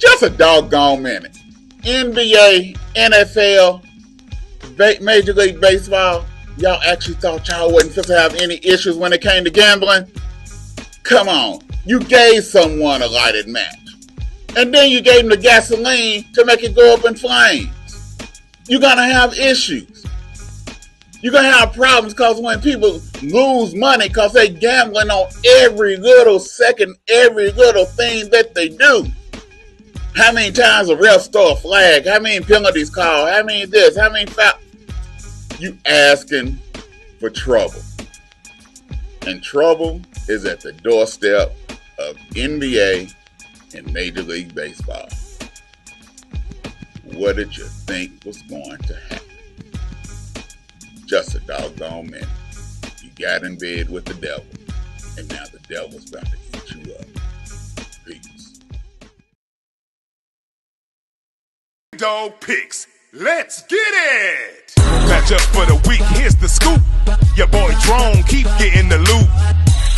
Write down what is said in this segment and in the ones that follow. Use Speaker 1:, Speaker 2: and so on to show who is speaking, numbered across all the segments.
Speaker 1: Just a doggone minute. NBA, NFL, Major League Baseball, y'all actually thought y'all wasn't supposed to have any issues when it came to gambling? Come on. You gave someone a lighted match. And then you gave them the gasoline to make it go up in flames. You're going to have issues. You're going to have problems because when people lose money because they gambling on every little second, every little thing that they do. How many times a ref throw a flag? How many penalties called? How many this? How many fouls? You asking for trouble. And trouble is at the doorstep of NBA and Major League Baseball. What did you think was going to happen? Just a doggone minute. You got in bed with the devil, and now the devil's about to eat you up. Peace.
Speaker 2: Dawg picks. Let's get it! Match up for the week, here's the scoop. Your boy Drone keep getting the loot.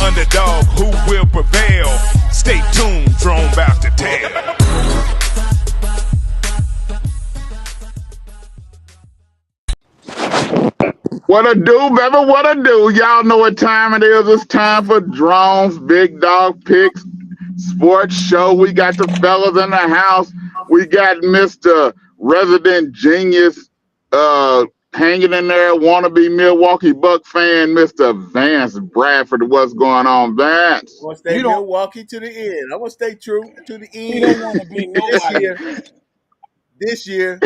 Speaker 2: Underdog, who will prevail? Stay tuned, Drone about to tell.
Speaker 1: What a do, baby, what a do. Y'all know what time it is. It's time for Drone's Big Dawg Picks Sports Show. We got the fellas in the house. We got Mr. Resident Genius hanging in there, wannabe Milwaukee Buck fan, Mr. Vance Bradford. What's going on, Vance?
Speaker 3: I'm going to stay Milwaukee to the end. I'm going to stay true to the end.
Speaker 4: He don't want to be nobody.
Speaker 3: This year.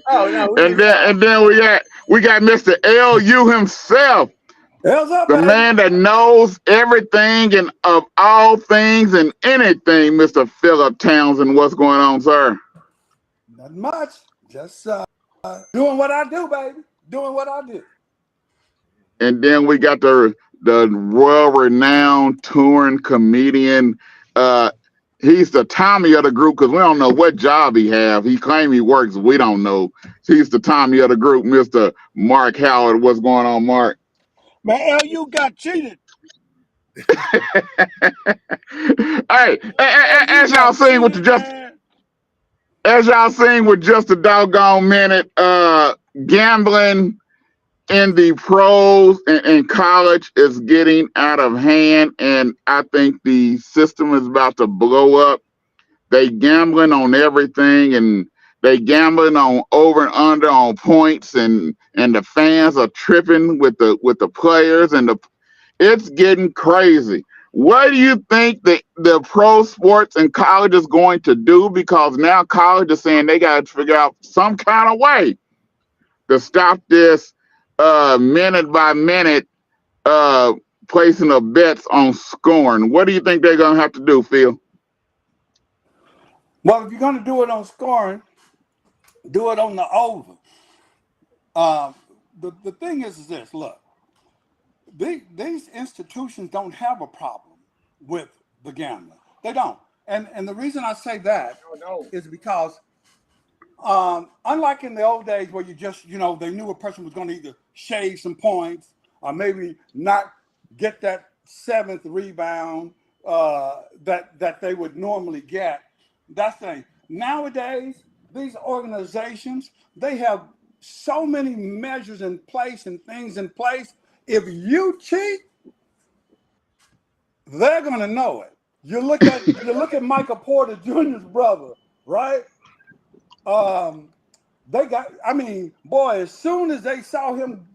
Speaker 3: Oh no!
Speaker 1: And then we got Mr. LU himself,
Speaker 4: Up,
Speaker 1: the man that knows everything and of all things and anything. Mr. Philip Townsend, what's going on, sir?
Speaker 4: Not much. Just doing what I do, baby. Doing what I do.
Speaker 1: And then we got the world-renowned touring comedian. He's the Tommy of the group because we don't know what job he have. He claims he works. We don't know. He's the Tommy of the group, Mr. Marc Howard. What's going on, Mark?
Speaker 4: Man, LU got cheated.
Speaker 1: Hey, as y'all seen with just a doggone minute, gambling in the pros and college is getting out of hand, and I think the system is about to blow up. They gambling on everything, and they gambling on over and under on points, and the fans are tripping with the players, and it's getting crazy. What do you think the pro sports and college is going to do? Because now college is saying they got to figure out some kind of way to stop this minute by minute placing of bets on scoring. What do you think they're going to have to do, Phil?
Speaker 4: Well, if you're going to do it on scoring, do it on the over. The thing is this, look, these institutions don't have a problem with the gambling. They don't. And the reason I say that is because unlike in the old days where you just, they knew a person was going to either shave some points or maybe not get that seventh rebound that they would normally get. That's the thing. Nowadays, these organizations, they have so many measures in place and things in place. If you cheat, they're going to know it. You look at Michael Porter Jr.'s brother, right? They got, as soon as they saw him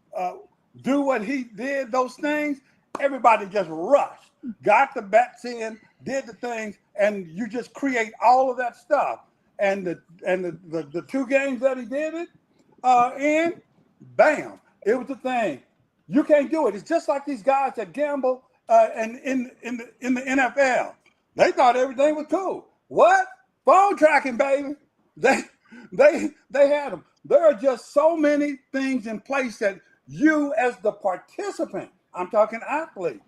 Speaker 4: do what he did, those things, everybody just rushed, got the bets in, did the things, and you just create all of that stuff. And the two games that he did it in, bam, it was the thing. You can't do it. It's just like these guys that gamble and in the NFL. They thought everything was cool. What? Phone tracking, baby. They had them. There are just so many things in place that you as the participant, I'm talking athlete,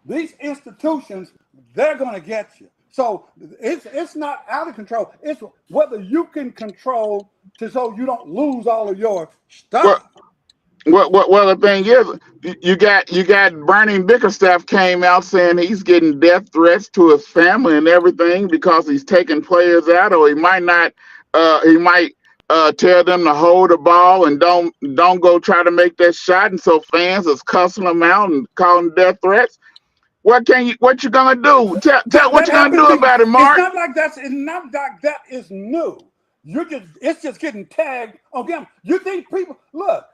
Speaker 4: these institutions, they're going to get you. So it's not out of control. It's whether you can control so you don't lose all of your stuff.
Speaker 1: Well, the thing is, you got Bernie Bickerstaff came out saying he's getting death threats to his family and everything because he's taking players out, or he might not. He might tell them to hold the ball and don't go try to make that shot, and so fans is cussing them out and calling death threats. What you gonna do? Tell what
Speaker 4: That
Speaker 1: you gonna
Speaker 4: happened.
Speaker 1: do about it,
Speaker 4: It's
Speaker 1: Mark?
Speaker 4: not like that is new. It's just getting tagged again. You think people look,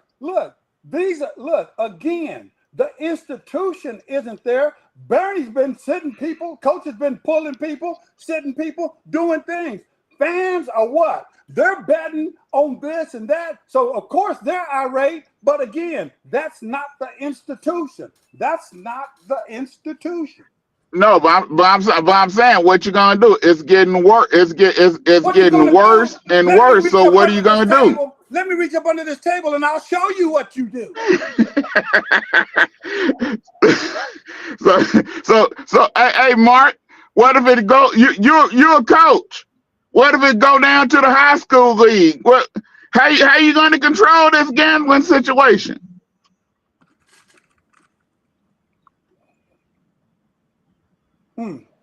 Speaker 4: these are look again, the institution isn't there. Bernie's been sitting people, coach has been pulling people, sitting people, doing things. Fans are what? They're betting on this and that. So of course they're irate, but again, that's not the institution. That's not the institution.
Speaker 1: No, but I'm saying what you gonna do? It's getting worse. It's
Speaker 4: What you
Speaker 1: getting
Speaker 4: gonna do?
Speaker 1: worse and
Speaker 4: Let me
Speaker 1: worse.
Speaker 4: reach
Speaker 1: So
Speaker 4: up
Speaker 1: what are you
Speaker 4: under this
Speaker 1: gonna do?
Speaker 4: table. Let me reach up under this table and I'll show you what you do.
Speaker 1: Hey, Mark, what if it go? You're a coach. What if it go down to the high school league? How you going to control this gambling situation?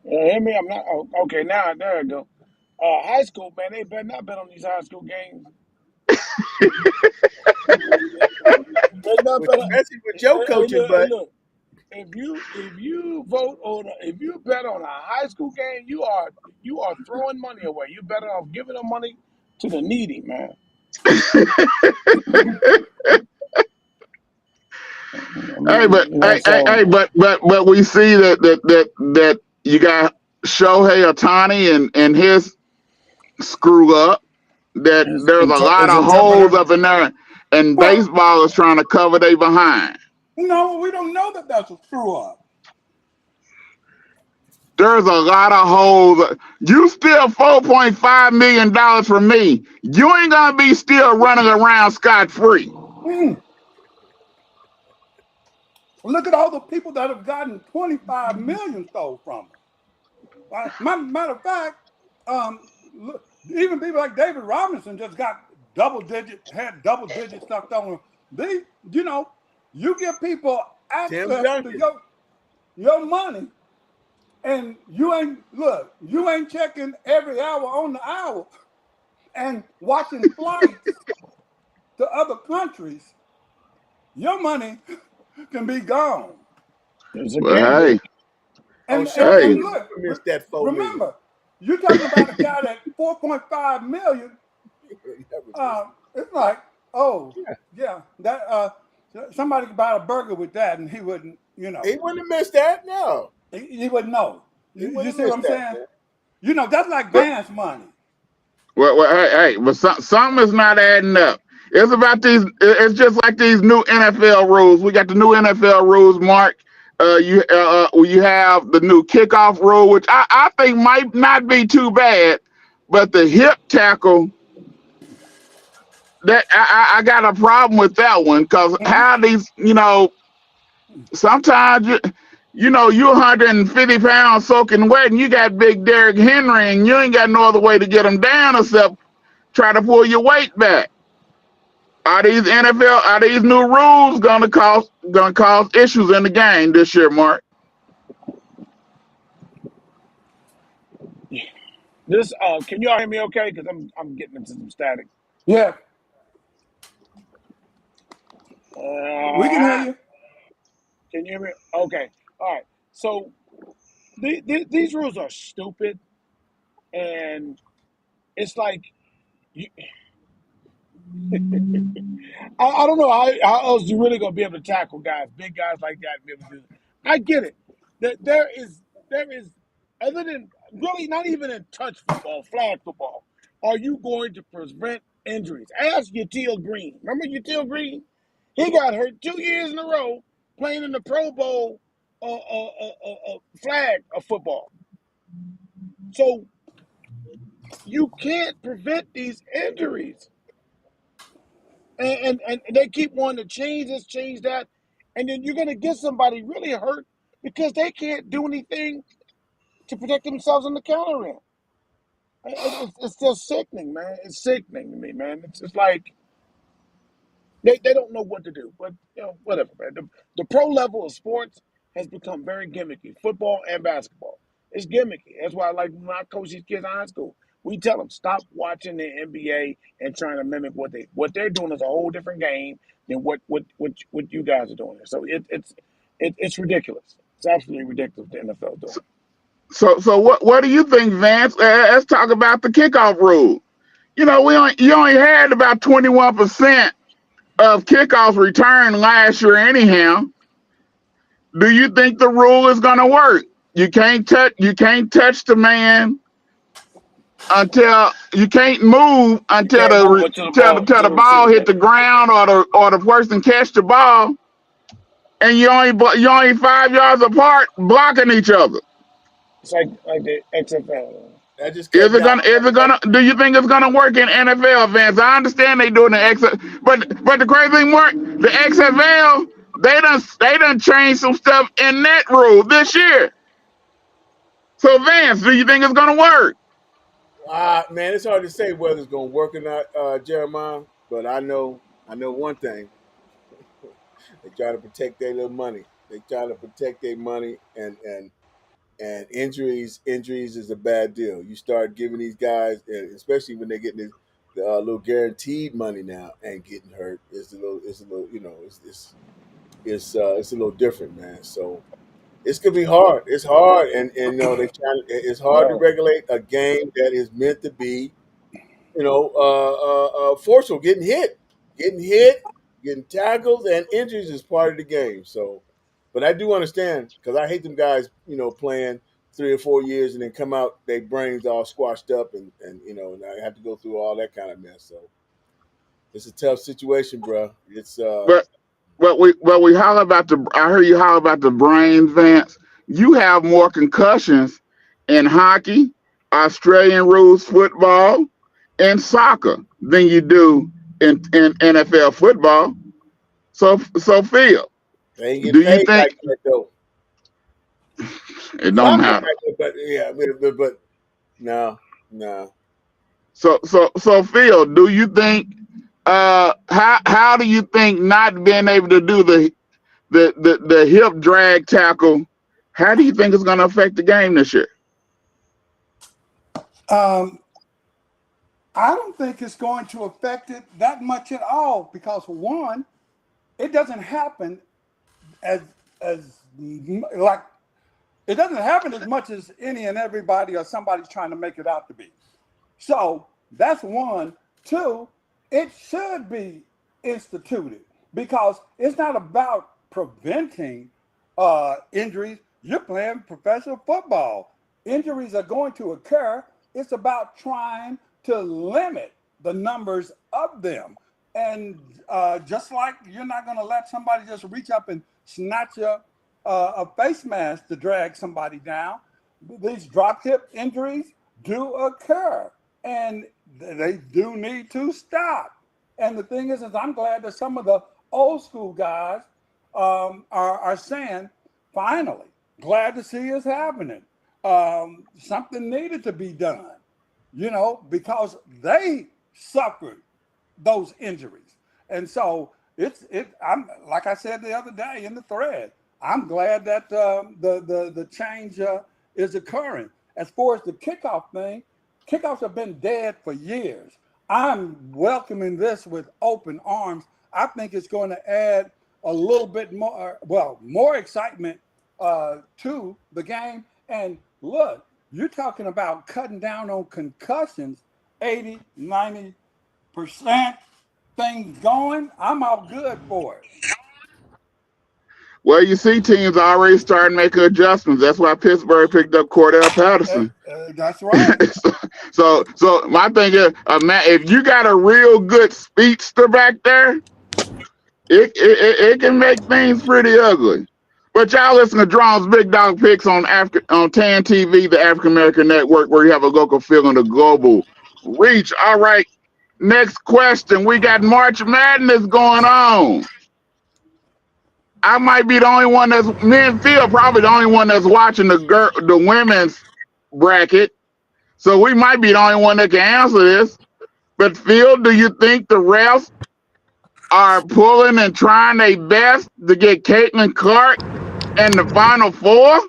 Speaker 5: Hear me? I'm not. Oh, okay, now there I go. High school, man, they better not bet on these high school games. Better not bet
Speaker 3: But
Speaker 5: on.
Speaker 3: you messing with your coaching, but
Speaker 5: Look, if you bet on a high school game, you are throwing money away. You better off giving the money to the needy, man. I
Speaker 1: Hey,
Speaker 5: mean,
Speaker 1: but but we see that you got Shohei Otani and his screw up. That there's a lot
Speaker 5: his
Speaker 1: of holes
Speaker 5: interpreter.
Speaker 1: up in there, and
Speaker 4: Well,
Speaker 1: baseball is trying to cover they behind.
Speaker 4: no, we don't know that that's a screw up.
Speaker 1: There's a lot of holes. You steal $4.5 million from me. You ain't gonna be still running around scot free.
Speaker 4: Look at all the people that have gotten 25 million stole from them. Matter of fact, even people like David Robinson just got had double digit stuff on them. You give people
Speaker 3: Tim
Speaker 4: access to
Speaker 3: Duncan.
Speaker 4: your money, and you ain't checking every hour on the hour and watching flights to other countries. Your money can be gone.
Speaker 5: It's a
Speaker 1: Well,
Speaker 5: gamble.
Speaker 1: hey,
Speaker 4: And and,
Speaker 3: Shohei
Speaker 1: hey,
Speaker 4: and
Speaker 3: would
Speaker 4: look,
Speaker 3: never miss that 4 million.
Speaker 4: remember, you're talking about a guy that 4.5 million.
Speaker 3: He would never miss.
Speaker 4: It's like, oh
Speaker 3: Yeah,
Speaker 4: yeah, that somebody could buy a burger with that, and he wouldn't,
Speaker 3: he wouldn't have missed that. No,
Speaker 4: he wouldn't know.
Speaker 3: he
Speaker 4: You
Speaker 3: wouldn't
Speaker 4: see
Speaker 3: have
Speaker 4: what
Speaker 3: missed
Speaker 4: I'm
Speaker 3: that,
Speaker 4: saying?
Speaker 3: man.
Speaker 4: That's like
Speaker 1: but
Speaker 4: Vance money.
Speaker 1: hey, but something is not adding up. It's about these. It's just like these new NFL rules. We got the new NFL rules, Mark. You have the new kickoff rule, which I think might not be too bad, but the hip tackle that I got a problem with that one because
Speaker 4: Mhm.
Speaker 1: how these sometimes you 150 pounds soaking wet and you got big Derrick Henry and you ain't got no other way to get him down except try to pull your weight back. Are these new rules gonna cause issues in the game this year, Mark?
Speaker 5: This can y'all hear me okay? Because I'm getting into some static.
Speaker 4: Yeah, we can hear
Speaker 5: Uh,
Speaker 4: you.
Speaker 5: can you hear me? Okay. All right. So these rules are stupid, and it's like you, I don't know how else you really gonna be able to tackle guys, big guys like that, and be able to do it. I get it. That there is other than really not even in touch football, flag football, are you going to prevent injuries? Ask Yatil Green. Remember Yatil Green? He got hurt 2 years in a row playing in the Pro Bowl flag of football. So you can't prevent these injuries. And they keep wanting to change this, change that, and then you're going to get somebody really hurt because they can't do anything to protect themselves on the counter end. It's just sickening, man. It's sickening to me, man. It's just like They don't know what to do. But whatever, man. The pro level of sports has become very gimmicky. Football and basketball. It's gimmicky. That's why I like when I coach these kids in high school. We tell them stop watching the NBA and trying to mimic what they're doing is a whole different game than what you guys are doing. So it's ridiculous. It's absolutely ridiculous the NFL doing.
Speaker 1: So what do you think, Vance? Let's talk about the kickoff rule. You know, you only had about 21% of kickoffs returned last year anyhow. Do you think the rule is going to work? You can't touch the man until you can't move
Speaker 5: You
Speaker 1: until
Speaker 5: can't move until
Speaker 1: the
Speaker 5: the
Speaker 1: ball
Speaker 5: receiver
Speaker 1: hit
Speaker 5: catches
Speaker 1: the
Speaker 5: it.
Speaker 1: ground or the person catch the ball, and you only 5 yards apart blocking each other.
Speaker 5: It's like the XFL.
Speaker 3: That just cut down.
Speaker 1: Do you think it's gonna work in NFL, Vance? I understand they doing the XFL, but the crazy thing, Mark, the XFL, they done changed some stuff in that rule this year. So Vance, do you think it's gonna work?
Speaker 3: Man, it's hard to say whether it's going to work or not, Jeremiah. But I know one thing. They try to protect their little money. They try to protect their money, and injuries is a bad deal. You start giving these guys, and especially when they're getting this little guaranteed money now and getting hurt, it's a little, it's a little different, man. So it's gonna be hard. It's hard, and it's hard to
Speaker 5: Well,
Speaker 3: regulate a game that is meant to be, forceful, getting hit, getting tackled, and injuries is part of the game. So, but I do understand because I hate them guys, playing 3 or 4 years and then come out, their brains all squashed up, and I have to go through all that kind of mess. So it's a tough situation, bro. It's
Speaker 1: But we holler about the. I heard you holler about the brains, Vance. You have more concussions in hockey, Australian rules football, and soccer than you do in NFL football. So Phil,
Speaker 3: they ain't
Speaker 1: do
Speaker 3: getting
Speaker 1: you
Speaker 3: paid
Speaker 1: think
Speaker 3: like that though.
Speaker 1: it don't
Speaker 3: Soccer
Speaker 1: matter?
Speaker 3: might be, but yeah, but no, no.
Speaker 1: So Phil, do you think how do you think not being able to do the hip drag tackle, how do you think it's going to affect the game this year?
Speaker 4: Um, I don't think it's going to affect it that much at all because one, it doesn't happen as like it doesn't happen as much as any and everybody or somebody's trying to make it out to be. So that's one. Two, it should be instituted because it's not about preventing injuries. You're playing professional football. Injuries are going to occur. It's about trying to limit the numbers of them. And just like you're not going to let somebody just reach up and snatch a face mask to drag somebody down, these drop hip injuries do occur. And they do need to stop. And the thing is I'm glad that some of the old school guys are saying, finally, glad to see it's happening. Something needed to be done, because they suffered those injuries. And so I'm like I said the other day in the thread, I'm glad that the change is occurring. As far as the kickoff thing, kickoffs have been dead for years. I'm welcoming this with open arms. I think it's going to add a little bit more excitement to the game. And look, you're talking about cutting down on concussions, 80, 90% things going. I'm all good for it.
Speaker 1: Well, you see, teams already starting making adjustments. That's why Pittsburgh picked up Cordell Patterson.
Speaker 4: That's right.
Speaker 1: so my thing is, if you got a real good speedster back there, it can make things pretty ugly. But y'all listen to Drone's Big Dog Picks on TAAN TV, the African American Network, where you have a local feel and a global reach. All right, next question. We got March Madness going on. I might be the only one me and Phil probably the only one that's watching the women's bracket. So we might be the only one that can answer this. But Phil, do you think the refs are pulling and trying their best to get Caitlin Clark in the Final Four?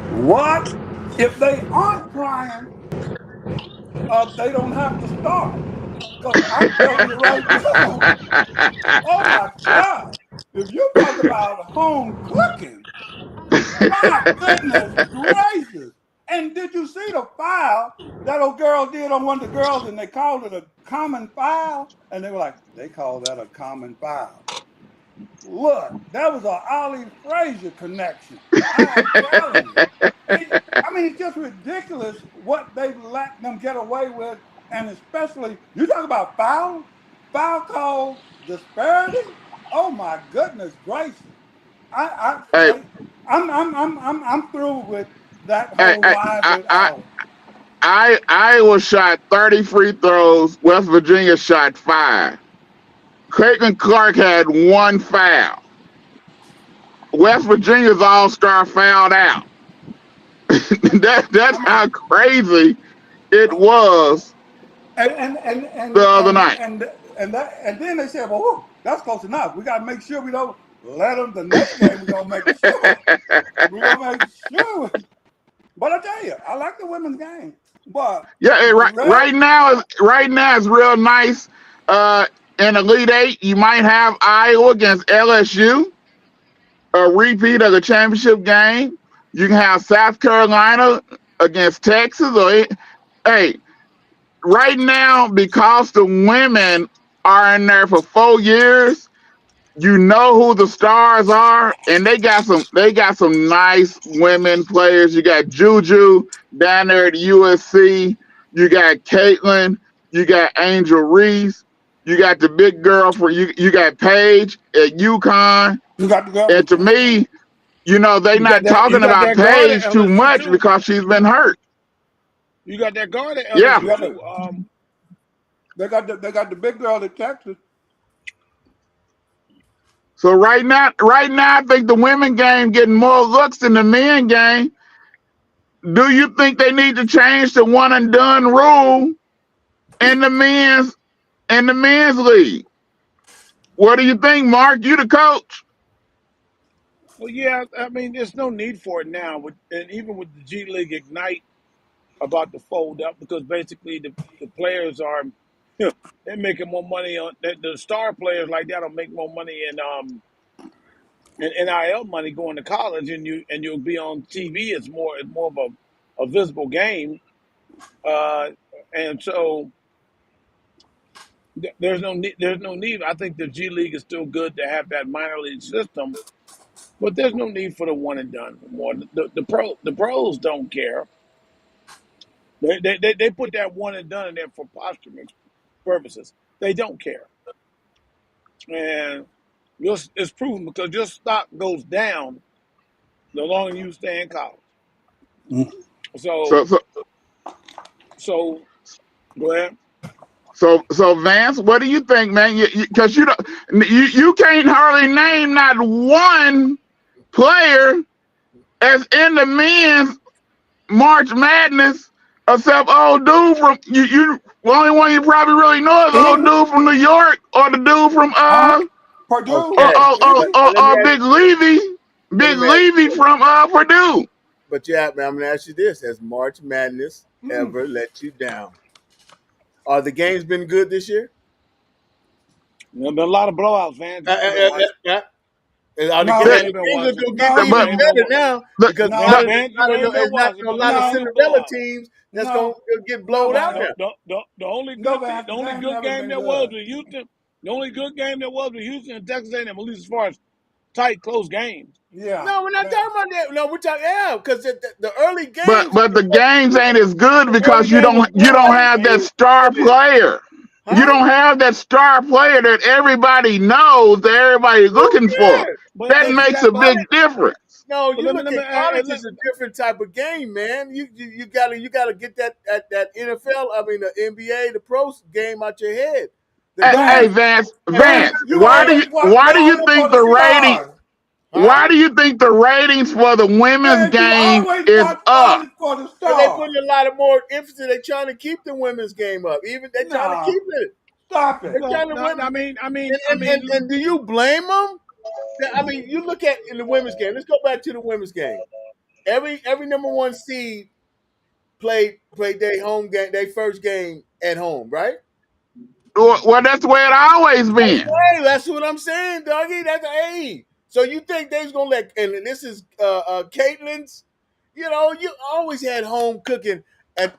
Speaker 4: What? If they aren't trying, they don't have to start. Because I'm telling you right now, oh my God, if you talk about home cooking, my goodness gracious. And did you see the foul that old girl did on one of the girls and they called it a common foul? And they were like, they call that a common foul. Look, that was an Ollie Frazier connection. I am telling you. I mean, it's just ridiculous what they've let them get away with. And especially, you talk about foul call disparity. Oh my goodness gracious! I,
Speaker 1: Hey,
Speaker 4: I, I'm through with that
Speaker 1: hey,
Speaker 4: whole
Speaker 1: hey,
Speaker 4: live it all.
Speaker 1: Iowa shot 30 free throws. West Virginia shot 5. Caitlin Clark had 1 foul. West Virginia's all-star fouled out. That's how crazy it was the other night.
Speaker 4: And then they said, well, whew, that's close enough. We got to make sure we don't let them the next game. We're gonna make sure. We're gonna make sure. But I tell you, I like the women's game. But
Speaker 1: Yeah,
Speaker 4: the
Speaker 1: right now it's real nice. In Elite Eight, you might have Iowa against LSU, a repeat of the championship game. You can have South Carolina against Texas. Hey, right now, because the women are in there for 4 years, you know who the stars are, and they got some nice women players. You got Juju down there at USC. You got Caitlin. You got Angel Reese. You got the big girl for you. You got Paige at UConn.
Speaker 4: you got to go.
Speaker 1: And to me, they
Speaker 5: You got
Speaker 1: not
Speaker 5: that. You
Speaker 1: talking
Speaker 5: got
Speaker 1: about
Speaker 5: that guard at
Speaker 1: Paige too
Speaker 5: LSU
Speaker 1: much
Speaker 5: too.
Speaker 1: because she's been hurt.
Speaker 5: You got that guard at
Speaker 1: Yeah.
Speaker 5: LSU too.
Speaker 4: They got the big girl at Texas.
Speaker 1: So right now, I think the women game getting more looks than the men game. Do you think they need to change the one and done rule in the men's league? What do you think, Mark? You the coach.
Speaker 5: Well, yeah. I mean, there's no need for it now. And even with the G League Ignite about to fold up because basically the players are they're making more money on the star players like that will make more money in NIL money going to college and you'll be on TV. It's more of a visible game, and so there's no need. I think the G League is still good to have that minor league system, but there's no need for the one and done anymore. The pros don't care. They put that one and done in there for posthumous purposes. They don't care, and it's proven because your stock goes down the longer you stay in college.
Speaker 1: So
Speaker 5: So
Speaker 1: so
Speaker 5: so go ahead.
Speaker 1: so Vance, what do you think, man? Because you can't hardly name not one player as in the men's March Madness, except old dude from you. The only one you probably really know is old dude from New York or the dude from
Speaker 4: Purdue.
Speaker 3: Okay, let me
Speaker 1: Big Levy,
Speaker 3: let me ask you this.
Speaker 1: from Purdue.
Speaker 3: But yeah, man, I'm gonna ask you this: Has March Madness
Speaker 4: Mm.
Speaker 3: ever let you down? Are the games been good this year?
Speaker 5: There's been a lot of blowouts, Vance. You ain't been watching.
Speaker 3: Are the
Speaker 4: No,
Speaker 3: games,
Speaker 5: Vance,
Speaker 1: The,
Speaker 5: you been
Speaker 3: the games
Speaker 5: watching.
Speaker 3: are getting
Speaker 4: no,
Speaker 1: but
Speaker 3: even
Speaker 5: You ain't been
Speaker 3: better
Speaker 5: watching.
Speaker 3: now
Speaker 1: the,
Speaker 3: because
Speaker 4: no,
Speaker 1: the
Speaker 5: Vance, you ain't been
Speaker 3: it's not
Speaker 5: watching
Speaker 3: a
Speaker 5: because
Speaker 3: lot
Speaker 5: there's
Speaker 3: of
Speaker 5: been
Speaker 4: no,
Speaker 5: some
Speaker 3: Cinderella
Speaker 5: blowouts.
Speaker 3: teams that's
Speaker 4: no,
Speaker 3: gonna get
Speaker 4: no,
Speaker 3: blown out
Speaker 4: Van.
Speaker 3: now.
Speaker 5: The only
Speaker 4: No,
Speaker 5: good
Speaker 4: Van.
Speaker 5: the
Speaker 4: The
Speaker 5: only
Speaker 4: game's
Speaker 5: good
Speaker 4: never
Speaker 5: game
Speaker 4: been
Speaker 5: there was
Speaker 4: good.
Speaker 5: with Houston. The only good game there was with Houston and Texas A&M, at least as far as tight, close games.
Speaker 4: Yeah.
Speaker 3: No, we're not
Speaker 4: Van.
Speaker 3: talking about that. No, we're talking because the early
Speaker 1: but
Speaker 3: games,
Speaker 1: but the games ain't as good
Speaker 3: the early
Speaker 1: because you
Speaker 3: game was
Speaker 1: don't
Speaker 3: blowouts,
Speaker 1: have that
Speaker 3: man.
Speaker 1: star player. You
Speaker 3: Huh?
Speaker 1: don't have that star player that everybody knows, that everybody's
Speaker 3: Who
Speaker 1: looking for.
Speaker 3: cares?
Speaker 1: That
Speaker 5: But see
Speaker 1: makes
Speaker 5: that,
Speaker 1: a
Speaker 5: but
Speaker 1: big difference.
Speaker 3: No,
Speaker 5: but
Speaker 3: you
Speaker 5: let me
Speaker 3: look
Speaker 5: let me
Speaker 3: at college
Speaker 5: let,
Speaker 3: is a different type of game, man. You gotta get that NFL, I mean the NBA, the pros game out your head. The
Speaker 1: Hey,
Speaker 3: guys,
Speaker 4: Van,
Speaker 1: Vance,
Speaker 3: you
Speaker 4: Van,
Speaker 1: Vance,
Speaker 4: you always watch.
Speaker 1: why
Speaker 4: They
Speaker 1: do you
Speaker 4: always
Speaker 1: think
Speaker 4: for
Speaker 1: the
Speaker 4: the
Speaker 1: rating?
Speaker 4: stars.
Speaker 3: huh?
Speaker 1: Why do you think the ratings for the women's
Speaker 4: Man, you
Speaker 1: game
Speaker 4: always
Speaker 1: is
Speaker 4: watch
Speaker 1: up?
Speaker 4: only for the
Speaker 3: Because they
Speaker 4: stars.
Speaker 3: putting a lot of more emphasis. They're trying to keep the women's game up. Even they're trying to
Speaker 4: Nah,
Speaker 3: keep it.
Speaker 4: Stop it.
Speaker 3: They're trying to win.
Speaker 5: I mean,
Speaker 3: And do you blame them? I mean, you look at in the women's game. Let's go back to the women's game. Every number one seed played their home game, their first game at home, right?
Speaker 1: Well, that's the way it always been.
Speaker 3: Hey, that's what I'm saying, doggy. That's A. So you think they's gonna let? And this is Caitlin's. You know, you always had home cooking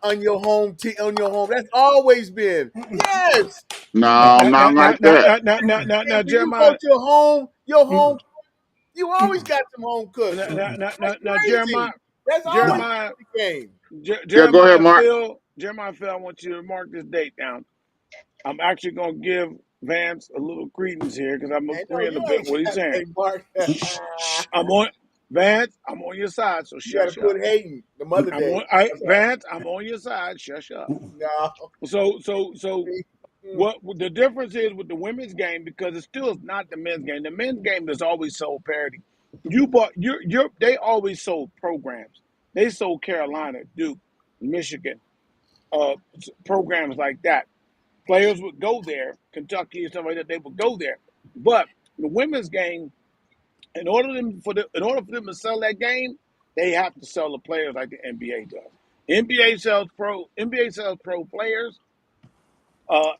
Speaker 3: on your home. On your home. That's always been. Yes.
Speaker 1: No, not like that.
Speaker 5: now,
Speaker 3: When you
Speaker 5: Jeremiah.
Speaker 3: go to your home, you always got some home cooking. That's
Speaker 5: Now,
Speaker 3: crazy. That's always
Speaker 5: Jeremiah,
Speaker 3: the game.
Speaker 1: Yeah, go ahead, Mark.
Speaker 5: Jeremiah Phil, I want you to mark this date down. I'm actually going to give Vance a little credence here because I'm agreeing a bit with what he's saying.
Speaker 3: Mark.
Speaker 5: I'm on Vance. I'm on your side, so
Speaker 3: You
Speaker 5: shut
Speaker 3: got to put Hayden the mother day.
Speaker 5: Vance, I'm on your side. Shut up.
Speaker 3: No.
Speaker 5: So what the difference is with the women's game, because it still is not the men's game. The men's game is always sold parity. They always sold programs. They sold Carolina, Duke, Michigan, programs like that. Players would go there, Kentucky and stuff like that. They would go there, but the women's game, in order for them to sell that game, they have to sell the players like the NBA does. NBA sells pro players.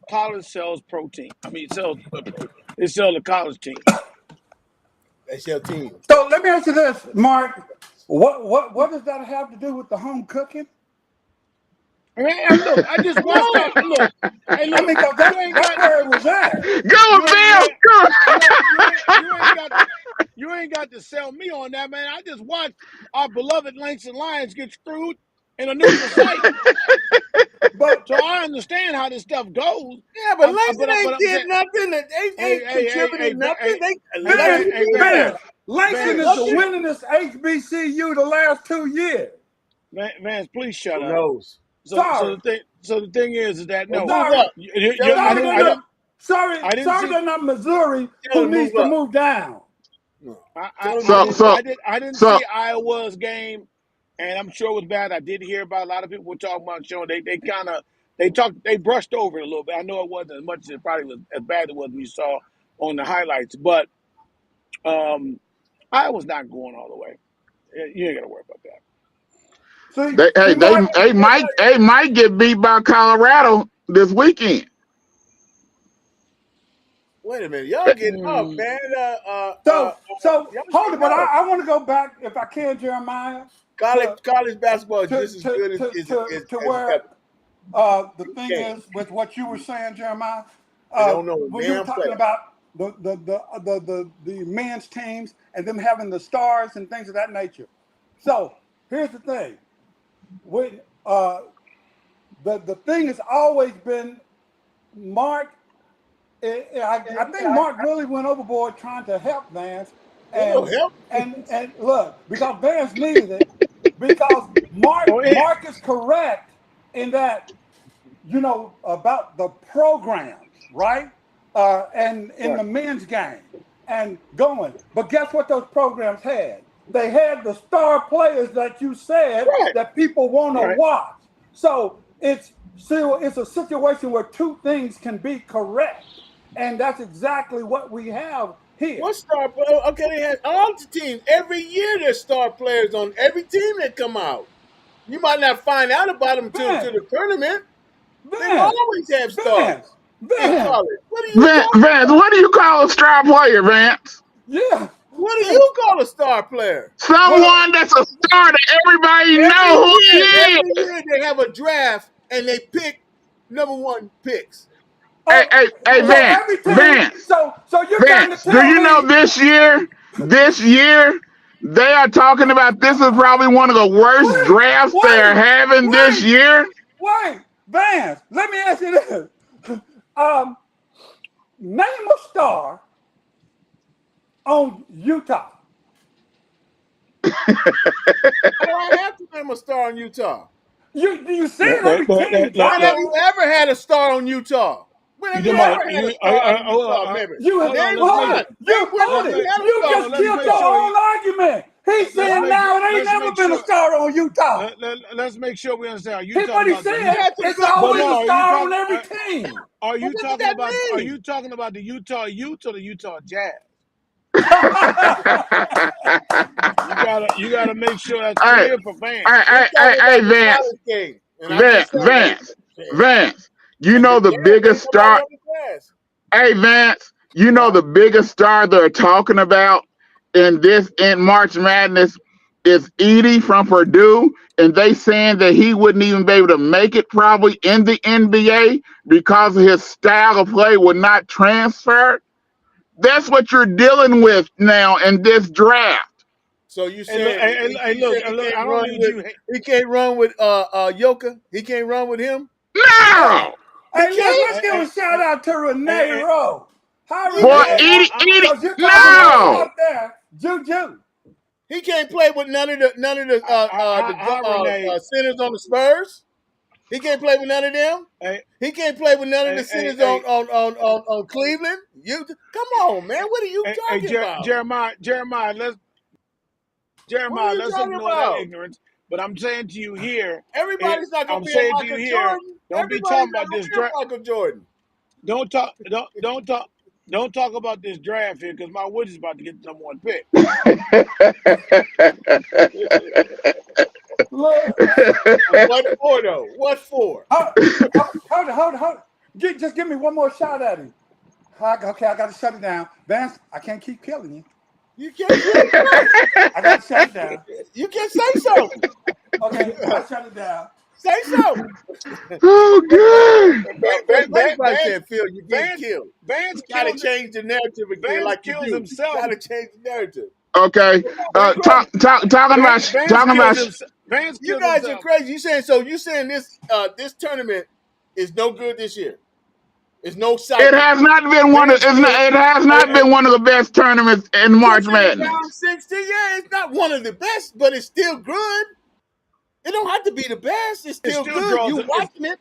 Speaker 5: College sells pro team. They sell the college team.
Speaker 3: They sell teams.
Speaker 4: So let me ask you this, Mark. What does that have to do with the home cooking?
Speaker 5: And look, I just watched that. Look, hey, look,
Speaker 4: I mean, that's where it was at.
Speaker 5: You ain't got to sell me on that, man. I just watched our beloved Langston Lions get screwed in a neutral site. So I understand how this stuff goes.
Speaker 3: Yeah, but Langston ain't did nothing. They ain't contributed nothing.
Speaker 4: Langston is the winningest HBCU the last 2 years.
Speaker 5: Vance, please shut up.
Speaker 3: Knows.
Speaker 5: So the thing is that no.
Speaker 4: Sorry, they're not Missouri who needs to move down.
Speaker 5: I didn't see Iowa's game, and I'm sure it was bad. I did hear about a lot of people were talking about showing they brushed over it a little bit. I know it wasn't as much as it probably was as bad as it was when you saw on the highlights, but Iowa's not going all the way. You ain't got to worry about that.
Speaker 1: They might get beat by Colorado this weekend.
Speaker 3: Wait a minute, y'all getting up, man.
Speaker 4: So hold it, but I want to go back, if I can, Jeremiah.
Speaker 3: College basketball is just as good as
Speaker 4: where the thing is with what you were saying, Jeremiah. When you were talking about the men's teams and them having the stars and things of that nature. So here's the thing. When the thing has always been, Mark. I think Mark really went overboard trying to help Vance, and look, because Vance needed it. Because Mark is correct in that, about the programs, right? And in the men's game and going. But guess what those programs had? They had the star players that you said that people want to watch. So it's a situation where two things can be correct. And that's exactly what we have here.
Speaker 3: What star player? Okay, they had all the teams. Every year there's star players on every team that come out. You might not find out about them until to the tournament. They always have stars.
Speaker 1: Vance, what do you call a star player, Vance?
Speaker 4: Yeah.
Speaker 3: What do you call a star player?
Speaker 1: Someone that's a star that everybody knows who he is.
Speaker 3: Every year they have a draft and they pick number one picks.
Speaker 1: Hey, Vance.
Speaker 4: So you're
Speaker 1: Vance, do you know this year, they are talking about this is probably one of the worst drafts they're having this year?
Speaker 4: Wait, Vance, let me ask you this. Name a star on Utah.
Speaker 3: I don't have to name a star on Utah.
Speaker 4: You said every team.
Speaker 3: When have you ever had a star on Utah? When have you ever had a star on Utah?
Speaker 4: You just killed your own argument. He's saying now it ain't never been a star on Utah.
Speaker 5: Let's make sure we understand. Are you
Speaker 4: Here's what
Speaker 5: talking
Speaker 4: he
Speaker 5: about
Speaker 4: said. It's
Speaker 5: but
Speaker 4: always
Speaker 5: no,
Speaker 4: a
Speaker 5: are you
Speaker 4: star
Speaker 5: talking
Speaker 4: on every team.
Speaker 5: are you
Speaker 1: What does
Speaker 5: talking
Speaker 1: that
Speaker 5: about
Speaker 1: mean?
Speaker 5: the Utah Utes or the Utah Jazz? You gotta make sure that's
Speaker 1: Hey,
Speaker 5: clear for Vance.
Speaker 1: hey,
Speaker 3: We're talking about the
Speaker 1: Vance,
Speaker 3: college game, and I just said
Speaker 1: Vance. You
Speaker 3: and the
Speaker 1: know the
Speaker 3: Jazz
Speaker 1: biggest
Speaker 3: ain't nobody
Speaker 1: star.
Speaker 3: on the Jazz.
Speaker 1: Hey, Vance. You know the biggest star they're talking about in March Madness is Edie from Purdue, and they saying that he wouldn't even be able to make it probably in the NBA because of his style of play would not transfer. That's what you're dealing with now in this draft.
Speaker 3: So you
Speaker 5: Hey, look,
Speaker 3: saying
Speaker 5: look, I don't need you.
Speaker 3: he can't run with Yoka? He can't run with him?
Speaker 4: Hey,
Speaker 1: No,
Speaker 3: He
Speaker 4: hey, look,
Speaker 3: can't?
Speaker 4: let's give a shout out to Renee
Speaker 5: Hey,
Speaker 4: Rowe. Hi,
Speaker 3: You
Speaker 1: boy,
Speaker 3: can't?
Speaker 4: Renee.
Speaker 1: Edie,
Speaker 4: Because you're talking all
Speaker 1: no.
Speaker 4: stuff there. Juju.
Speaker 3: He can't play with none of the
Speaker 5: Renee.
Speaker 3: centers on the Spurs. He can't play with none of them.
Speaker 5: Hey,
Speaker 3: He can't play with none of the
Speaker 5: hey,
Speaker 3: centers
Speaker 5: hey,
Speaker 3: on Cleveland. You come on, man. What are you talking about?
Speaker 5: Jeremiah,
Speaker 3: What are you
Speaker 5: let's
Speaker 3: talking
Speaker 5: ignore that
Speaker 3: about?
Speaker 5: ignorance. But I'm saying to you here,
Speaker 3: Everybody's not gonna
Speaker 5: I'm
Speaker 3: be a
Speaker 5: saying to you
Speaker 3: Michael
Speaker 5: here,
Speaker 3: Jordan.
Speaker 5: don't be
Speaker 3: Everybody's
Speaker 5: talking
Speaker 3: not
Speaker 5: about
Speaker 3: gonna
Speaker 5: this
Speaker 3: be a
Speaker 5: draft.
Speaker 3: Michael Jordan.
Speaker 5: Don't talk about this draft here because my Woods is about to get the #1 pick.
Speaker 4: Look.
Speaker 3: What for though? What for?
Speaker 4: Hold it. Just give me one more shot at him. Okay, I got to shut it down. Vance, I can't keep killing you.
Speaker 3: You can't kill what?
Speaker 4: I got to shut it down.
Speaker 3: You can say something.
Speaker 4: Okay, I shut it down.
Speaker 3: Say something.
Speaker 1: Oh, good.
Speaker 3: Everybody saying, Phil, you're getting killed.
Speaker 5: Vance
Speaker 3: You gotta
Speaker 5: kills
Speaker 3: change the narrative again, like you do. You
Speaker 5: himself.
Speaker 3: gotta change the narrative.
Speaker 1: Okay. Talking about.
Speaker 5: Vance
Speaker 3: You
Speaker 5: kills
Speaker 3: guys are
Speaker 5: himself.
Speaker 3: crazy. You saying this tournament is no good this year? It's no
Speaker 1: It
Speaker 3: excitement.
Speaker 1: has not been one of.
Speaker 5: Vance kills.
Speaker 1: It has not been one of the best tournaments in March
Speaker 3: Considering round
Speaker 1: Madness.
Speaker 3: 60, yeah, it's not one of the best, but it's still good. It don't have to be the best. It's
Speaker 5: It
Speaker 3: still
Speaker 5: still
Speaker 3: good.
Speaker 5: draws.
Speaker 3: You watching it.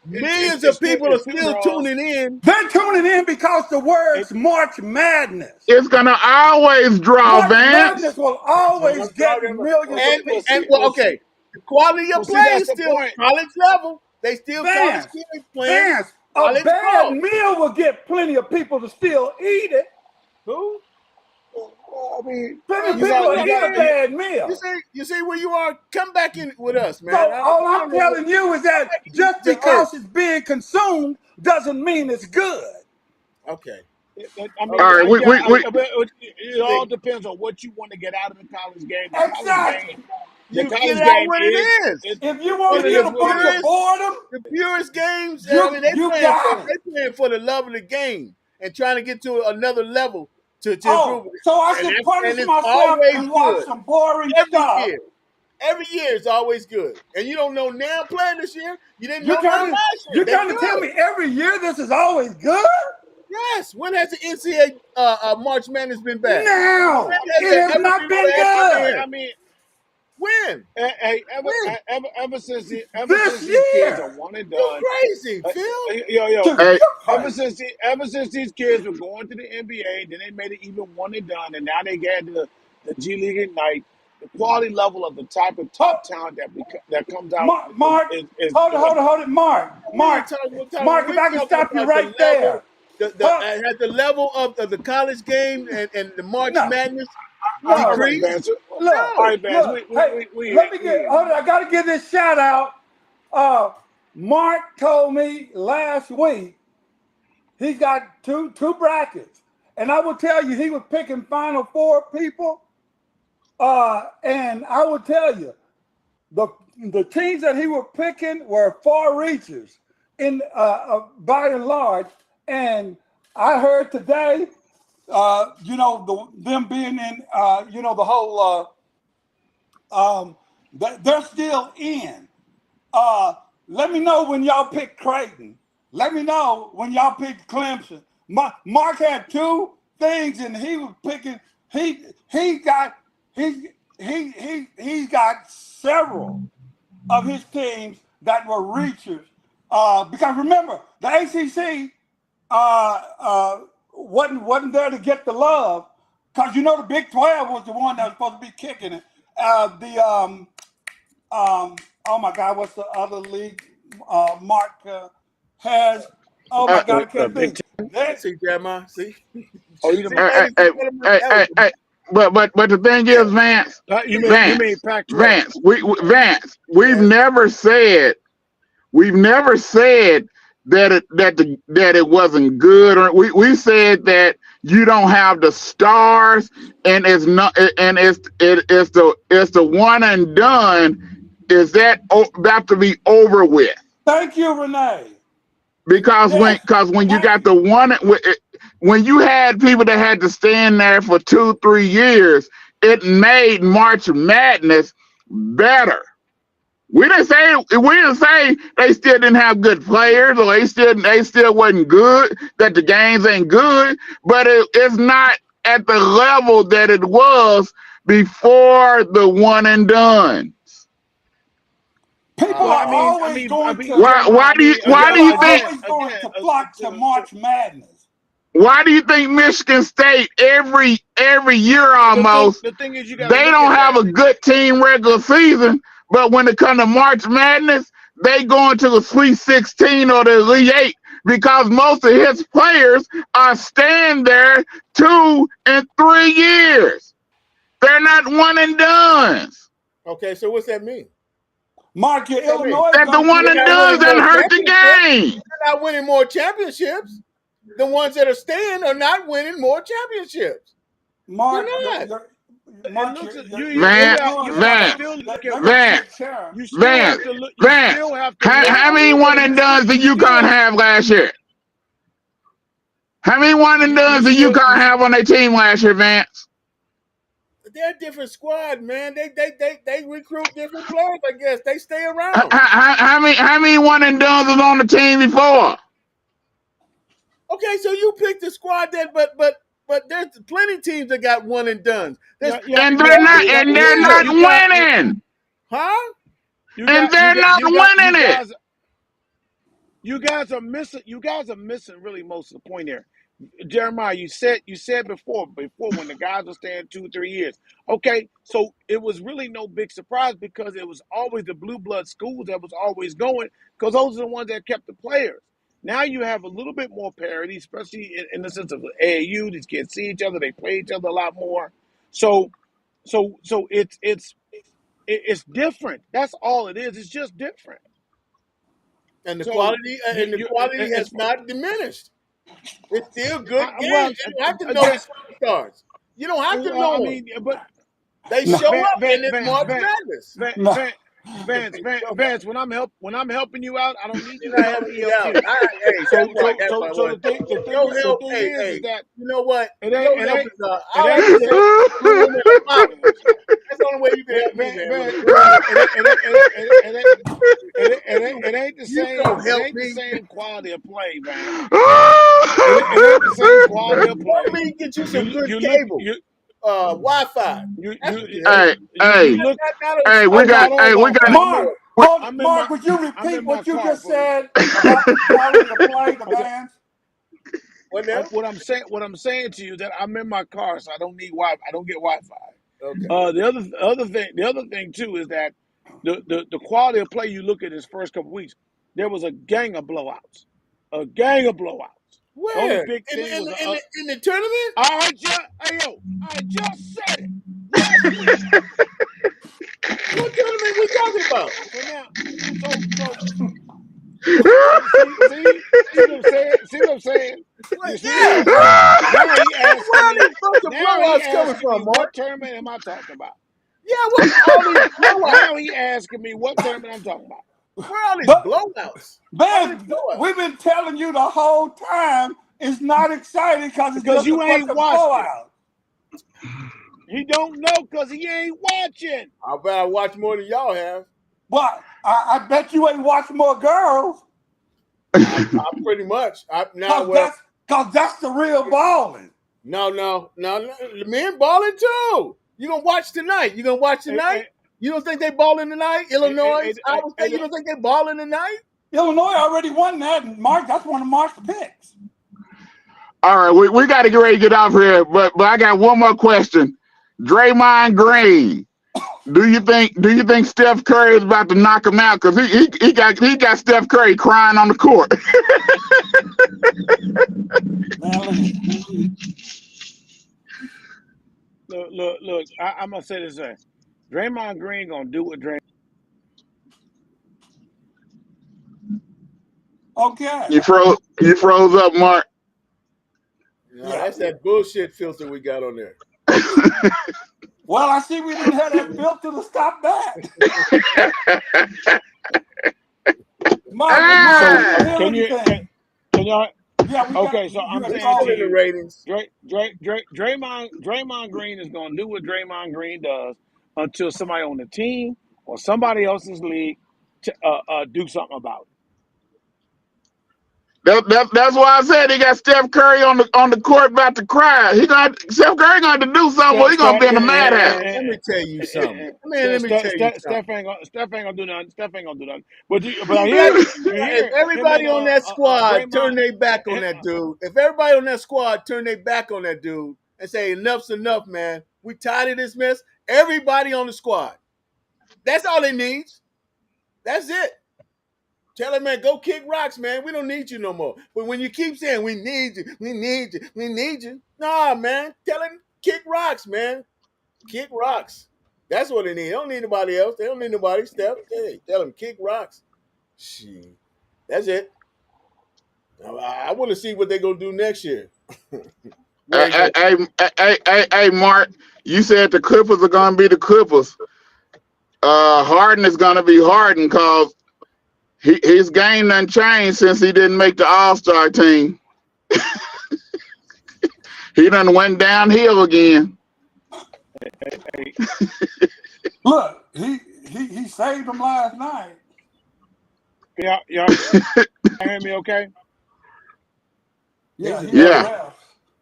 Speaker 3: Millions
Speaker 5: It
Speaker 3: of people are
Speaker 5: still
Speaker 3: still
Speaker 5: draws.
Speaker 3: tuning in.
Speaker 4: They're tuning in because the words March Madness.
Speaker 1: It's gonna always draw,
Speaker 4: March Madness
Speaker 1: Vance.
Speaker 4: will always get millions of people.
Speaker 3: Okay, the quality of play
Speaker 5: that's
Speaker 3: is
Speaker 5: the
Speaker 3: still
Speaker 5: point.
Speaker 3: college level. They still college
Speaker 4: Vance,
Speaker 3: kids playing
Speaker 4: a
Speaker 3: college
Speaker 4: bad
Speaker 3: ball.
Speaker 4: meal will get plenty of people to still eat it.
Speaker 3: Who?
Speaker 5: I mean,
Speaker 4: Plenty of
Speaker 5: you
Speaker 4: people will
Speaker 5: got.
Speaker 4: eat a bad meal.
Speaker 3: You see where you are. Come back in with us, man.
Speaker 4: So all I'm telling you is that just
Speaker 3: the earth.
Speaker 4: because it's being consumed doesn't mean it's good.
Speaker 3: Okay.
Speaker 5: I mean,
Speaker 1: All right,
Speaker 5: it all depends on what you want to get out of the college game.
Speaker 4: Exactly.
Speaker 3: You get out what it is.
Speaker 4: If you want
Speaker 3: One
Speaker 4: to
Speaker 3: of
Speaker 4: get a bunch of boredom,
Speaker 3: the purest games. I mean,
Speaker 4: you got it.
Speaker 3: they playing for the love of the game and trying to get to another level to improve
Speaker 4: Oh,
Speaker 3: it.
Speaker 4: so I
Speaker 3: And
Speaker 4: should punish
Speaker 3: it's
Speaker 4: myself
Speaker 3: always
Speaker 4: and watch
Speaker 3: good
Speaker 4: some boring
Speaker 3: every
Speaker 4: stuff.
Speaker 3: year. Every year is always good. And you don't know now playing this year. You didn't know
Speaker 4: You're
Speaker 3: now
Speaker 4: trying
Speaker 3: last year.
Speaker 4: you're
Speaker 3: They're
Speaker 4: trying to tell
Speaker 3: good.
Speaker 4: me every year this is always good?
Speaker 3: Yes. When has the NCAA March Madness been bad?
Speaker 4: No,
Speaker 3: When has
Speaker 4: it
Speaker 3: it
Speaker 4: has
Speaker 3: ever
Speaker 4: not
Speaker 3: been
Speaker 4: been
Speaker 3: bad?
Speaker 4: good.
Speaker 5: I mean,
Speaker 3: When? When?
Speaker 5: ever since
Speaker 4: This
Speaker 5: these kids are
Speaker 4: year.
Speaker 5: one and
Speaker 3: You
Speaker 5: done.
Speaker 3: crazy, Phil.
Speaker 5: Yo,
Speaker 1: hey,
Speaker 5: ever since these kids were going to the NBA, then they made it even one and done, and now they get the G League Ignite. The quality level of the type of top talent that comes out
Speaker 4: Mark,
Speaker 5: is
Speaker 4: hold it, Mark.
Speaker 3: We're
Speaker 4: Mark,
Speaker 3: talking
Speaker 4: if I can stop you
Speaker 3: about the
Speaker 4: right
Speaker 3: level,
Speaker 4: there.
Speaker 3: has the level of the college game and the March
Speaker 4: No,
Speaker 3: Madness
Speaker 5: all
Speaker 4: no.
Speaker 5: right,
Speaker 3: decreased?
Speaker 5: Vance.
Speaker 4: Look,
Speaker 5: All right, Vance.
Speaker 4: look. Hey, let me get. Hold on, I got to give this shout out. Mark told me last week he's got two brackets, and I will tell you he was picking Final Four people. And I will tell you the teams that he was picking were far reachers in by and large. And I heard today, them being in, the whole, they're still in. Let me know when y'all pick Creighton. Let me know when y'all pick Clemson. Mark had two things, and he was picking. He got several of his teams that were reachers. Because remember, the ACC wasn't there to get the love. Because you know the Big 12 was the one that was supposed to be kicking it. Oh my God, what's the other league? Mark has. Oh my God, I can't
Speaker 5: Big
Speaker 4: think. They,
Speaker 3: See, Jeremiah, see?
Speaker 5: Oh, you
Speaker 3: See,
Speaker 5: mean
Speaker 1: But the thing is, Vance,
Speaker 5: you mean
Speaker 1: Vance,
Speaker 5: Pac-12?
Speaker 1: Vance, Vance. We've
Speaker 3: Yeah.
Speaker 1: never said that it wasn't good, or we said that you don't have the stars, and it's not, and it's the one and done. Is that about to be over with?
Speaker 4: thank you, Renee.
Speaker 1: Because
Speaker 4: Yes.
Speaker 1: when you got the one, when you had people that had to stand there for 2-3 years, it made March Madness better. We didn't say they still didn't have good players, or they still wasn't good, that the games ain't good, but it's not at the level that it was before the one and done.
Speaker 4: People
Speaker 5: Well,
Speaker 4: are always going to
Speaker 1: Why do you
Speaker 4: people are
Speaker 1: think
Speaker 4: always going to flock to March Madness.
Speaker 1: why do you think Michigan State every year almost
Speaker 5: the thing is, you got to
Speaker 1: they
Speaker 5: look
Speaker 1: don't
Speaker 5: at
Speaker 1: have
Speaker 5: that.
Speaker 1: a good team regular season, but when it comes to March Madness, they go into the Sweet 16 or the Elite 8 because most of his players are staying there 2 and 3 years. They're not one and dones.
Speaker 3: Okay, so what's that mean?
Speaker 4: Mark, your
Speaker 3: What that mean?
Speaker 4: Illinois is
Speaker 1: That the
Speaker 4: going to
Speaker 1: one
Speaker 4: be
Speaker 1: and
Speaker 3: They're not
Speaker 1: dones
Speaker 3: winning
Speaker 1: doesn't
Speaker 3: more
Speaker 1: hurt the
Speaker 3: championships.
Speaker 1: game.
Speaker 3: They're not winning more championships. The ones that are staying are not winning more championships.
Speaker 4: Mark.
Speaker 3: They're not.
Speaker 4: Mark,
Speaker 1: Vance, Vance,
Speaker 4: let me
Speaker 1: Vance,
Speaker 4: share.
Speaker 5: You still have
Speaker 1: Vance,
Speaker 5: to look. You
Speaker 1: Vance.
Speaker 5: still have to look.
Speaker 1: How many one and dones did UConn have last year? How many one and dones did UConn have on their team last year, Vance?
Speaker 3: They're a different squad, man. They recruit different players. I guess they stay around.
Speaker 1: How many one and dones was on the team before?
Speaker 3: Okay, so you picked the squad but there's plenty of teams that got one and done.
Speaker 1: And they're not winning.
Speaker 3: Huh?
Speaker 1: And they're not winning it.
Speaker 5: You guys are missing. You guys are missing really most of the point here. Jeremiah, you said before when the guys were staying 2-3 years. Okay, so it was really no big surprise because it was always the blue blood schools that was always going because those are the ones that kept the players. Now you have a little bit more parity, especially in the sense of AAU. These kids see each other, they play each other a lot more. So it's different. That's all it is. It's just different.
Speaker 3: And the
Speaker 5: So
Speaker 3: quality has not diminished. It's still good games. You don't have to know the superstars. You don't have to know them.
Speaker 5: But
Speaker 3: they show up in this March Madness.
Speaker 5: Vance, when I'm helping you out, I don't need you
Speaker 3: You're
Speaker 5: to
Speaker 3: not
Speaker 5: help
Speaker 3: helping
Speaker 5: me
Speaker 3: me
Speaker 5: help
Speaker 3: out.
Speaker 5: you.
Speaker 3: So
Speaker 5: The thing is that
Speaker 3: you know what?
Speaker 5: it
Speaker 3: Your
Speaker 5: ain't
Speaker 3: help is
Speaker 5: it
Speaker 3: all I
Speaker 5: ain't
Speaker 3: can
Speaker 5: the
Speaker 3: say
Speaker 5: same.
Speaker 3: is in a box. That's the only way you can help me, man.
Speaker 5: It ain't the
Speaker 3: You
Speaker 5: same.
Speaker 3: don't
Speaker 5: It
Speaker 3: help
Speaker 5: ain't the
Speaker 3: me.
Speaker 5: same quality of play, man. It ain't the same quality of
Speaker 3: Help
Speaker 5: play.
Speaker 3: me get you some good
Speaker 5: You look
Speaker 3: cable. Wi-Fi. That's what you help.
Speaker 1: Hey,
Speaker 5: you
Speaker 1: hey,
Speaker 5: look.
Speaker 3: Not a
Speaker 1: hey, we
Speaker 3: smart
Speaker 1: got, hey, we got.
Speaker 4: Mark, Mark, would you
Speaker 5: I'm
Speaker 4: repeat
Speaker 5: in my
Speaker 4: what you
Speaker 5: car,
Speaker 4: just
Speaker 5: please.
Speaker 4: said about the quality of play, the
Speaker 5: Okay.
Speaker 4: Vance?
Speaker 3: What
Speaker 5: What I'm saying to you is that I'm in my car, so I don't need Wi. I don't get Wi-Fi.
Speaker 3: Okay.
Speaker 5: The other thing too is that the quality of play you look at his first couple weeks, there was a gang of blowouts, The only
Speaker 3: Where?
Speaker 5: big
Speaker 3: In
Speaker 5: thing was
Speaker 3: in the tournament?
Speaker 5: I just said it last week.
Speaker 3: What tournament we talking about?
Speaker 5: So now, see what I'm saying? See what I'm saying? You see what
Speaker 3: Yeah.
Speaker 5: I'm saying? Now he asking
Speaker 3: Where are
Speaker 5: me.
Speaker 3: these bunch of
Speaker 5: Now he
Speaker 3: blowouts coming
Speaker 5: asking me
Speaker 3: from,
Speaker 5: what
Speaker 3: Mark?
Speaker 5: tournament am I talking about?
Speaker 3: Yeah, what all these blowouts?
Speaker 5: Now he asking me what tournament I'm talking about.
Speaker 3: Where are all these
Speaker 4: But
Speaker 3: blowouts? How many
Speaker 4: Vance,
Speaker 3: blowouts?
Speaker 4: we've been telling you the whole time it's not exciting because it's
Speaker 5: Because
Speaker 4: just a
Speaker 5: you
Speaker 4: bunch
Speaker 5: ain't
Speaker 4: of
Speaker 5: watched it.
Speaker 4: blowouts.
Speaker 5: He don't know because he ain't watching.
Speaker 3: I bet I watch more than y'all have.
Speaker 4: But I bet you ain't watching more girls
Speaker 3: I pretty much.
Speaker 4: because that's the real balling.
Speaker 3: No. The men balling too. You gonna watch tonight? You gonna watch tonight? You don't think they balling tonight? Illinois, Iowa State. You don't think they balling tonight?
Speaker 4: Illinois already won that, and Mark, that's one of Mark's picks.
Speaker 1: All right, we got to get ready to get off here, but I got one more question. Draymond Green, do you think Steph Curry is about to knock him out? Because he got Steph Curry crying on the court.
Speaker 5: Look. I'm gonna say this way. Draymond Green gonna do what Draymond.
Speaker 4: Okay.
Speaker 1: You froze up, Mark.
Speaker 3: No, that's that bullshit filter we got on there.
Speaker 4: Well, I see we didn't have that filter to stop that.
Speaker 5: Can y'all?
Speaker 4: Yeah,
Speaker 5: okay, so I'm saying
Speaker 3: to you, the ratings.
Speaker 5: Draymond Green is gonna do what Draymond Green does until somebody on the team or somebody else's league to do something about it.
Speaker 1: That's why I said he got Steph Curry on the court about to cry. Steph Curry gonna do something. He's gonna be in the madhouse.
Speaker 3: Let me tell you something.
Speaker 5: Steph ain't gonna do nothing. Steph ain't gonna do nothing. But
Speaker 3: if everybody on that squad turn their back on that dude, if everybody on that squad turn their back on that dude and say enough's enough, man, we tired of this mess. Everybody on the squad. That's all it needs. That's it. Tell him, man, go kick rocks, man. We don't need you no more. But when you keep saying we need you, nah, man. Tell him kick rocks, man. Kick rocks. That's what they need. They don't need nobody else. They don't need nobody. Steph, hey, tell them kick rocks. Shit. That's it. I want to see what they're gonna do next year.
Speaker 1: Hey, Mark. You said the Clippers are gonna be the Clippers. Harden is gonna be Harden because his game done changed since he didn't make the All-Star team. He done went downhill again.
Speaker 4: Look, he saved him last night.
Speaker 5: Y'all hear me okay?
Speaker 4: Yeah.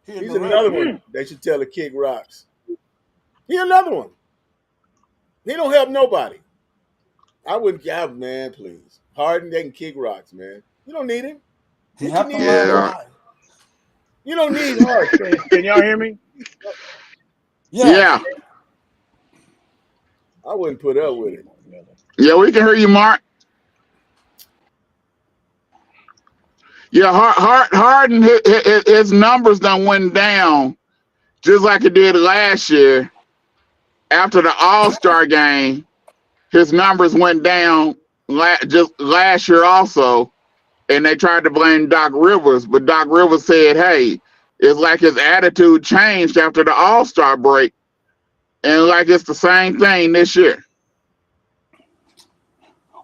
Speaker 3: He's another one they should tell to kick rocks. He another one. He don't help nobody. I wouldn't, man, please. Harden, they can kick rocks, man. You don't need him.
Speaker 4: You
Speaker 3: don't need Harden.
Speaker 5: Can y'all hear me?
Speaker 1: Yeah.
Speaker 3: I wouldn't put up with it.
Speaker 1: Yeah, we can hear you, Mark. Yeah, Harden, his numbers done went down just like it did last year. After the All-Star game, his numbers went down just last year also, and they tried to blame Doc Rivers, but Doc Rivers said, hey, it's like his attitude changed after the All-Star break, and like it's the same thing this year.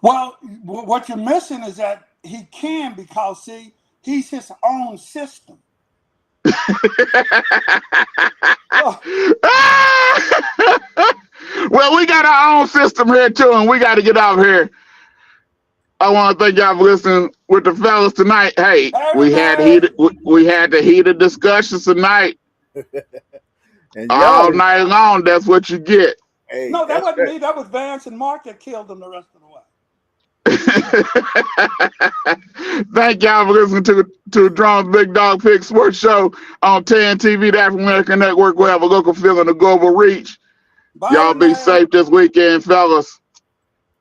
Speaker 4: Well, what you're missing is that he can because, see, he's his own system.
Speaker 1: Well, we got our own system here too, and we got to get out of here. I want to thank y'all for listening with the fellas tonight. Hey, we had the heated discussions tonight. And all night long. That's what you get.
Speaker 3: Hey,
Speaker 4: no, that wasn't me. That was Vance and Marc that killed them the rest of the way.
Speaker 1: Thank y'all for listening to Drone's Big Dog Pick Sports Show on TAAN TV, the African American Network. We have a local feel and a global reach.
Speaker 4: Bye,
Speaker 1: y'all be safe this weekend, fellas.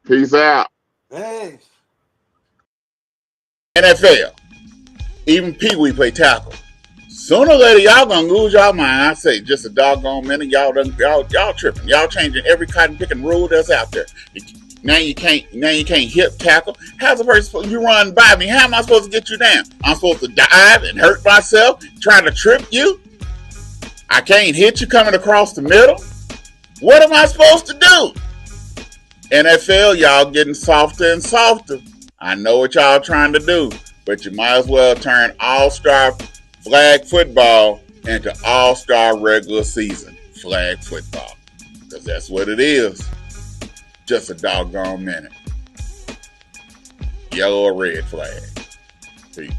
Speaker 1: Peace out.
Speaker 4: Hey.
Speaker 1: NFL, even Pee Wee play tackle. Sooner or later, y'all gonna lose y'all mind. I say, just a doggone minute, y'all tripping. Y'all changing every cotton picking rule that's out there. Now you can't hip tackle. How's a person you run by me? How am I supposed to get you down? I'm supposed to dive and hurt myself trying to trip you? I can't hit you coming across the middle? What am I supposed to do? NFL, y'all getting softer and softer. I know what y'all trying to do, but you might as well turn all-star flag football into all-star regular season flag football, because that's what it is. Just a doggone minute. Yellow or red flag. Peace.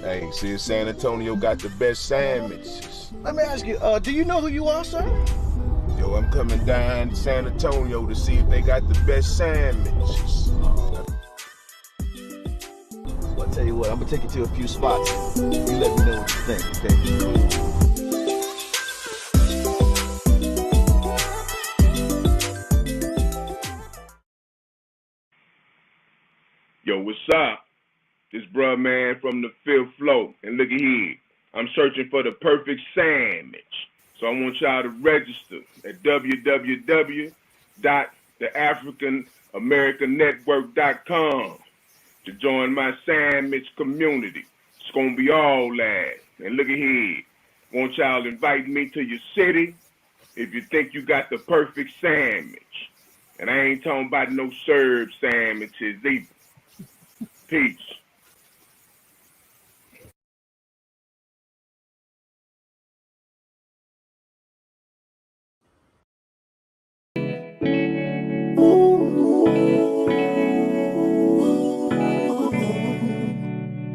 Speaker 6: Hey,
Speaker 2: See if San Antonio got the best sandwiches.
Speaker 6: Let me ask you, do you know who you are, sir?
Speaker 2: Yo, I'm coming down to San Antonio to see if they got the best sandwiches.
Speaker 6: Well, I'll tell you what, I'm gonna take you to a few spots. You let me know what you think, okay?
Speaker 2: Yo, what's up? This bruh man from the 5th floor. And look at here. I'm searching for the perfect sandwich. So I want y'all to register at www.theafricanamericannetwork.com to join my sandwich community. It's gonna be all that. And look at here. Want y'all inviting me to your city if you think you got the perfect sandwich. And I ain't talking about no served sandwiches either. Peace.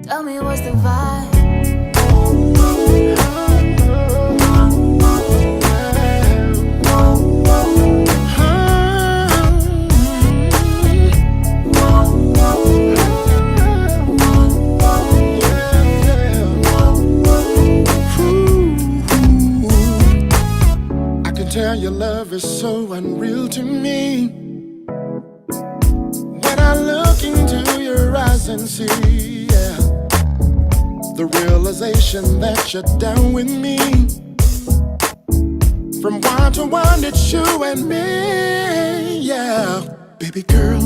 Speaker 7: Tell me what's the vibe.
Speaker 8: I can tell your love is so unreal to me. When I look into your eyes and see, yeah, the realization that you're down with me. From one to one, it's you and me, yeah. Baby girl,